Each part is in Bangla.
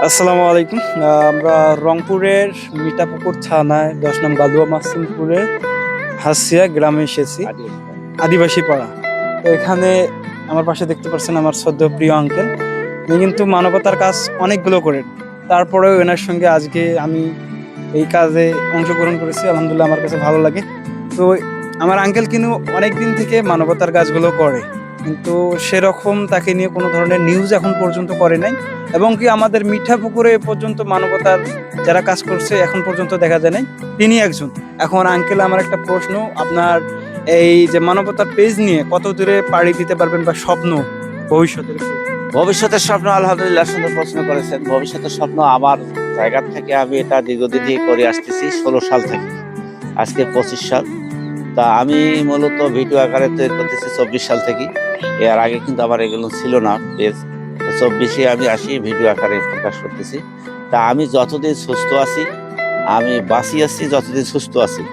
আসসালামু আলাইকুম। আমরা রংপুরের মিঠাপুকুর থানায় ১০ নং গালুয়া মাসিমপুরে হাসিয়া গ্রামে এসেছি, আদিবাসী পাড়া। তো এখানে আমার পাশে দেখতে পাচ্ছেন আমার শ্রদ্ধেয় প্রিয় আঙ্কেল। উনি কিন্তু মানবতার কাজ অনেকগুলো করেন। তারপরেও এনার সঙ্গে আজকে আমি এই কাজে অংশগ্রহণ করেছি। আলহামদুলিল্লাহ আমার কাছে ভালো লাগে। তো আমার আঙ্কেল কিন্তু অনেকদিন থেকে মানবতার কাজগুলো করে। কিন্তু সেরকম তাকে নিয়ে কোনো ধরনের নিউজ এখন পর্যন্ত করে নাই। এবং কি আমাদের মিঠাপুকুরে এ পর্যন্ত মানবতার যারা কাজ করছে এখন পর্যন্ত দেখা যায় নাই। তিনি একজন। এখন আঙ্কেল আমার একটা প্রশ্ন, আপনার এই যে মানবতার পেজ নিয়ে কত দূরে পাড়ি দিতে পারবেন বা স্বপ্ন ভবিষ্যতের? ভবিষ্যতের স্বপ্ন আলহামদুলিল্লাহ সুন্দর প্রশ্ন করেছেন। ভবিষ্যতের স্বপ্ন আমার জায়গা থেকে আমি এটা দীর্ঘদিন দিয়ে করে আসতেছি ১৬ সাল থেকে, আজকে ২৫ সাল। তা আমি মূলত ভিডিও আকারে তৈরি করতেছি ২৪ সাল থেকে। এর আগে কিন্তু আমার এগুলো ছিল না পেজ। ২৪-এ আমি আসি ভিডিও আকারে প্রকাশ করতেছি। তা আমি যতদিন সুস্থ আছি, আমি বাঁচি আছি যতদিন সুস্থ আছি,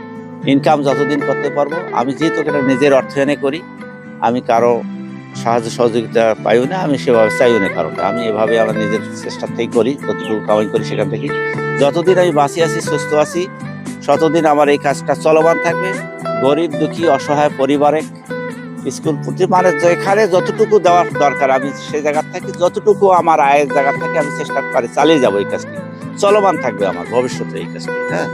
ইনকাম যতদিন করতে পারবো, আমি যেহেতু এটা নিজের অর্থায়নে করি, আমি কারো সাহায্য সহযোগিতা পাইও না, আমি সেভাবে চাইও না কারণ আমি এভাবে আমার নিজের চেষ্টার থেকেই করি, যতটুকু কামাই করি সেখান থেকে। যতদিন আমি বাঁচি আছি সুস্থ আছি ততদিন আমার এই কাজটা চলমান থাকবে। গরিব দুঃখী অসহায় পরিবারে স্কুল প্রতি মানে যেখানে যতটুকু দেওয়ার দরকার আমি সেই জায়গা থেকে যতটুকু আমার আয়ের জায়গা থেকে আমি চেষ্টা করে চালিয়ে যাবো। এই কাজটি চলমান থাকবে আমার ভবিষ্যতে এই কাজটি। হ্যাঁ,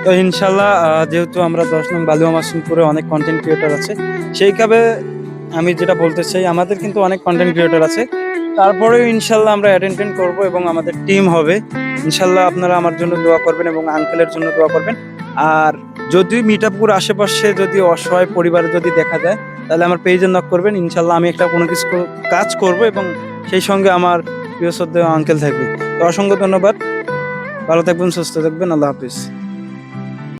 তো ইনশাল্লাহ যেহেতু আমরা ১০ নং বালুয়া মাসিমপুরে অনেক কন্টেন্ট ক্রিয়েটর আছে, সেইভাবে আমি যেটা বলতে চাই আমাদের কিন্তু অনেক কন্টেন্ট ক্রিয়েটর আছে। তারপরেও ইনশাল্লাহ আমরা অ্যাটেন্ড করব এবং আমাদের টিম হবে। ইনশাল্লাহ আপনারা আমার জন্য দোয়া করবেন এবং আঙ্কেলের জন্য দোয়া করবেন। আর যদি মিঠাপুর আশেপাশে যদি অসহায় পরিবার যদি দেখা যায় তাহলে আমার পেজে নক করবেন। ইনশাল্লাহ আমি একটা কোনো কিছু কাজ করব এবং সেই সঙ্গে আমার প্রিয় শ্রদ্ধেয় আঙ্কেল থাকবে। তো অসংখ্য ধন্যবাদ। ভালো থাকবেন, সুস্থ থাকবেন। আল্লাহ হাফিজ।